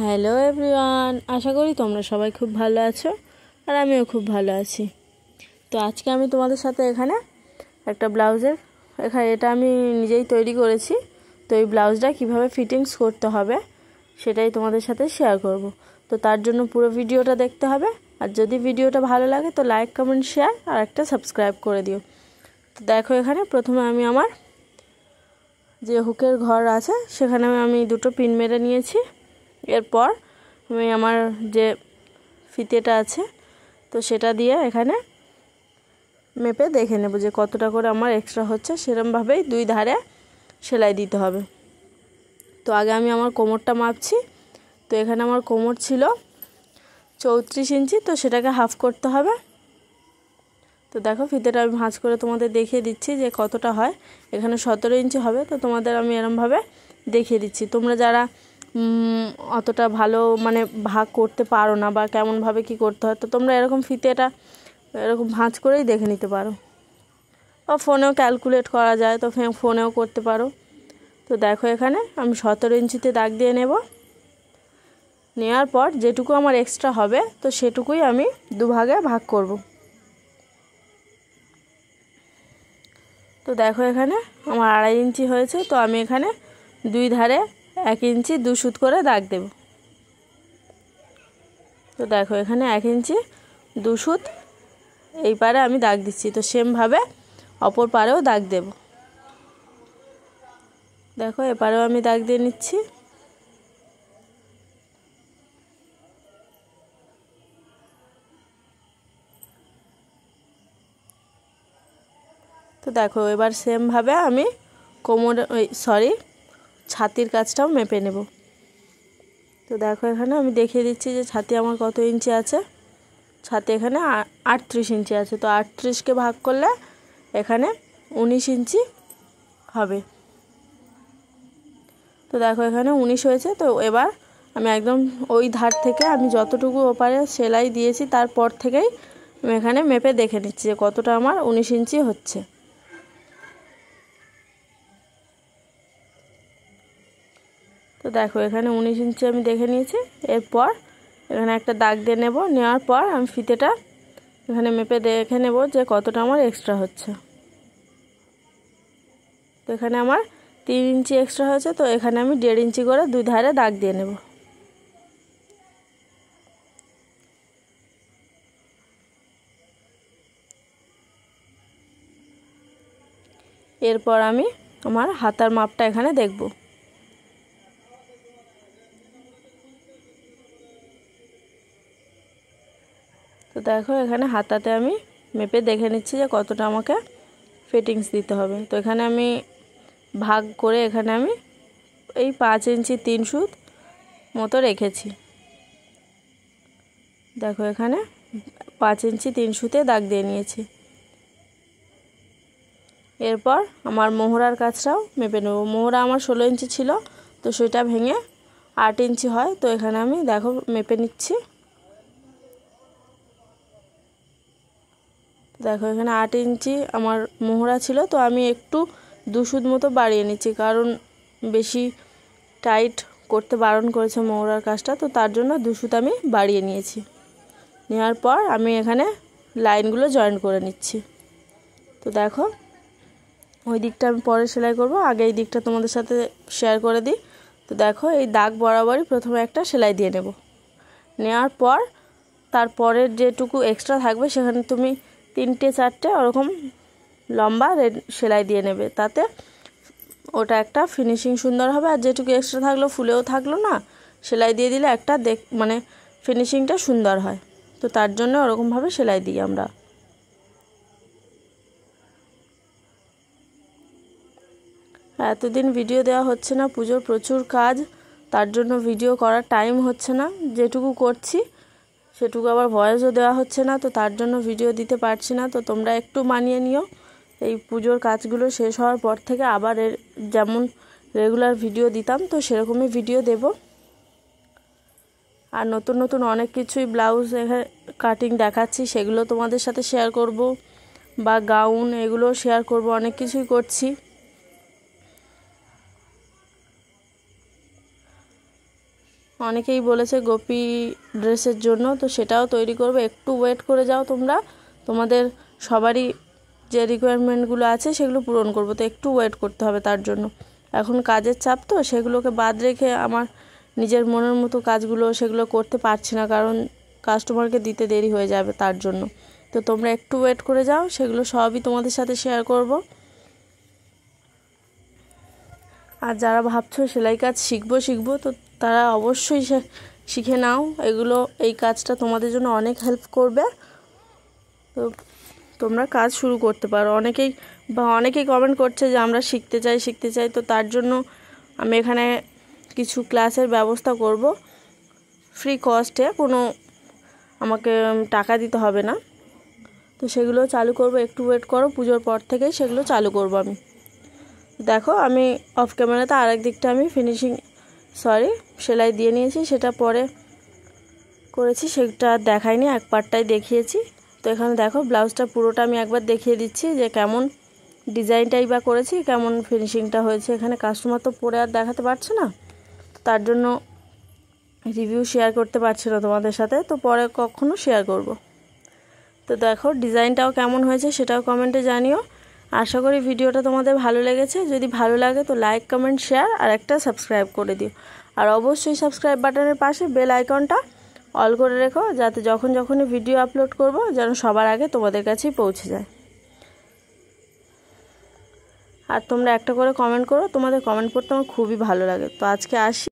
Hello everyone, আশা করি তোমরা সবাই খুব ভালো আছো আর আমিও খুব ভালো আছি। তো আজকে আমি তোমাদের সাথে এখানে একটা এটা আমি নিজেই তৈরি করেছি। তো এই ব্লাউজটা কীভাবে ফিটিংস করতে হবে সেটাই তোমাদের সাথে শেয়ার করব। তো তার জন্য পুরো ভিডিওটা দেখতে হবে, আর যদি ভিডিওটা ভালো লাগে তো লাইক, কমেন্ট, শেয়ার আর একটা সাবস্ক্রাইব করে দিও। তো দেখো, এখানে প্রথমে আমি আমার যে হুকের ঘর আছে সেখানে আমি দুটো পিন মেরে নিয়েছি। এরপর আমি আমার যে ফিতেটা আছে তো সেটা দিয়ে এখানে মেপে দেখে নেব যে কতটা করে আমার এক্সট্রা হচ্ছে, সেরকমভাবেই দুই ধারে সেলাই দিতে হবে। তো আগে আমি আমার কোমরটা মাপছি। তো এখানে আমার কোমর ছিল 34 ইঞ্চি, তো সেটাকে হাফ করতে হবে। তো দেখো, ফিতেটা আমি ভাঁজ করে তোমাদের দেখিয়ে দিচ্ছি যে কতটা হয়। এখানে 17 ইঞ্চি হবে, তো তোমাদের আমি এরমভাবে দেখিয়ে দিচ্ছি। তোমরা যারা অতটা ভালো ভাগ করতে পারো না বা কেমনভাবে কি করতে হয়, তো তোমরা এরকম ফিতেটা এরকম ভাঁজ করেই দেখে নিতে পারো, বা ফোনেও ক্যালকুলেট করা যায়, তো ফোনেও করতে পারো। তো দেখো, এখানে আমি 17 ইঞ্চিতে দাগ দিয়ে নেওয়ার পর যেটুকু আমার এক্সট্রা হবে তো সেটুকুই আমি দুভাগে ভাগ করব। তো দেখো, এখানে আমার 2.5 ইঞ্চি হয়েছে, তো আমি এখানে দুই ধারে 1 ইঞ্চি 2 সুত করে দাগ দেব। তো দেখো, এখানে 1 ইঞ্চি 2 সুত এই পারে আমি দাগ দিচ্ছি। তো সেমভাবে অপর পারেও দাগ দেব। দেখো, এপারেও আমি দাগ দিয়ে নিচ্ছি। তো দেখো, এবার সেমভাবে আমি ছাতির কাজটাও মেপে নেব। তো দেখো, এখানে আমি দেখিয়ে দিচ্ছি যে ছাতি আমার কত ইঞ্চি আছে। ছাতি এখানে 38 ইঞ্চি আছে। তো 38কে ভাগ করলে এখানে 19 ইঞ্চি হবে। তো দেখো, এখানে 19 হয়েছে। তো এবার আমি একদম ওই ধার থেকে আমি যতটুকু ওপারে সেলাই দিয়েছি তারপর থেকেই আমি এখানে মেপে দেখে নিচ্ছি যে কতটা আমার 19 ইঞ্চি হচ্ছে। তো দেখো, এখানে 19 ইঞ্চি আমি দেখে নিয়েছি। এরপর এখানে একটা দাগ দিয়ে নেওয়ার পর আমি ফিতেটা এখানে মেপে দেখে নেব যে কতটা আমার এক্সট্রা হচ্ছে। তো এখানে আমার 3 ইঞ্চি এক্সট্রা হয়েছে। তো এখানে আমি 1.5 ইঞ্চি করে দুই ধারে দাগ দিয়ে নেব। এরপর আমি আমার হাতার মাপটা এখানে দেখব। তো দেখো, এখানে হাতাতে আমি মেপে দেখে নিচ্ছি যে কতটা আমাকে ফিটিংস দিতে হবে। তো এখানে আমি ভাগ করে এখানে আমি এই 5 ইঞ্চি 3 সুত মতো রেখেছি। দেখো, এখানে 5 ইঞ্চি 3 সুতে দাগ দিয়ে নিয়েছি। এরপর আমার মোহরার কাজটাও মেপে নেব। মোহরা আমার 16 ইঞ্চি ছিল, তো সেটা ভেঙে 8 ইঞ্চি হয়। তো এখানে আমি দেখো মেপে নিচ্ছি। দেখো, এখানে 8 ইঞ্চি আমার মোহরা ছিল, তো আমি একটু 2 সুত মতো বাড়িয়ে নিচ্ছি, কারণ বেশি টাইট করতে বারণ করেছে মোহরার কাজটা। তো তার জন্য 2 সুত আমি বাড়িয়ে নিয়েছি। নেওয়ার পর আমি এখানে লাইনগুলো জয়েন করে নিচ্ছি। তো দেখো, ওই দিকটা আমি পরে সেলাই করব, আগে এই দিকটা তোমাদের সাথে শেয়ার করে দিই। তো দেখো, এই দাগ বরাবরই প্রথমে একটা সেলাই দিয়ে নেব। নেওয়ার পর তারপরের যেটুকু এক্সট্রা থাকবে সেখানে তুমি 3-4টে ওরকম লম্বা সেলাই দিয়ে নেবে, তাতে ওটা একটা ফিনিশিং সুন্দর হবে। আর যেটুকু এক্সট্রা থাকলো ফুলেও থাকলো না, সেলাই দিয়ে দিলে একটা ফিনিশিংটা সুন্দর হয়। তো তার জন্য ওরকমভাবে সেলাই দিই আমরা। এতদিন ভিডিও দেওয়া হচ্ছে না, পুজোর প্রচুর কাজ, তার জন্য ভিডিও করার টাইম হচ্ছে না। যেটুকু করছি সেটুকু আবার ভয়েসও দেওয়া হচ্ছে না, তো তার জন্য ভিডিও দিতে পারছি না। তো তোমরা একটু মানিয়ে নিও। এই পুজোর কাজগুলো শেষ হওয়ার পর থেকে আবার যেমন রেগুলার ভিডিও দিতাম তো সেরকমই ভিডিও দেব। আর নতুন নতুন অনেক কিছুই ব্লাউজ কাটিং দেখাচ্ছি, সেগুলো তোমাদের সাথে শেয়ার করব, বা গাউন এগুলো শেয়ার করব, অনেক কিছুই করছি। অনেকেই বলেছে গোপী ড্রেসের জন্য, তো সেটাও তৈরি করব। একটু ওয়েট করে যাও তোমরা, তোমাদের সবারই যে রিকোয়ারমেন্টগুলো আছে সেগুলো পূরণ করব, তো একটু ওয়েট করতে হবে তার জন্য। এখন কাজের চাপ তো সেগুলোকে বাদ রেখে আমার নিজের মনের মতো কাজগুলো সেগুলো করতে পারছি না, কারণ কাস্টমারকে দিতে দেরি হয়ে যাবে তার জন্য। তো তোমরা একটু ওয়েট করে যাও, সেগুলো সবই তোমাদের সাথে শেয়ার করব। আর যারা ভাবছো সেলাই কাজ শিখবো তো তারা অবশ্যই শিখে নাও। এই কাজটা তোমাদের জন্য অনেক হেল্প করবে। তো তোমরা কাজ শুরু করতে পারো। অনেকেই কমেন্ট করছে যে আমরা শিখতে চাই, তো তার জন্য আমি এখানে কিছু ক্লাসের ব্যবস্থা করব ফ্রি কস্টে, কোনো আমাকে টাকা দিতে হবে না। তো সেগুলো চালু করব, একটু ওয়েট করো, পুজোর পর থেকেই সেগুলো চালু করব আমি। দেখো আমি অফ ক্যামেরাতে আরেক দিকটা আমি সেলাই দিয়ে নিয়েছি, সেটা পরে করেছি, সেটা দেখাইনি, এক পার্টটাই দেখিয়েছি। তো এখানে দেখো ব্লাউজটা পুরোটা আমি একবার দেখিয়ে দিচ্ছি যে কেমন ডিজাইনটাই বা করেছি, কেমন ফিনিশিংটা হয়েছে। এখানে কাস্টমার তো পরে আর দেখাতে পারছে না, তার জন্য রিভিউ শেয়ার করতে পারছি না তোমাদের সাথে, তো পরে কখনো শেয়ার করব। তো দেখো ডিজাইনটাও কেমন হয়েছে সেটাও কমেন্টে জানিও। আশা করি ভিডিওটা তোমাদের ভালো লেগেছে। যদি ভালো লাগে তো লাইক, কমেন্ট, শেয়ার আর একটা সাবস্ক্রাইব করে দিও। আর অবশ্যই সাবস্ক্রাইব বাটনের পাশে বেল আইকনটা অল করে রেখো, যাতে যখনই ভিডিও আপলোড করব যেন সবার আগে তোমাদের কাছেই পৌঁছে যায়। আর তোমরা একটা করে কমেন্ট করো, তোমাদের কমেন্ট পড়তে আমার খুবই ভালো লাগে। তো আজকে আসি।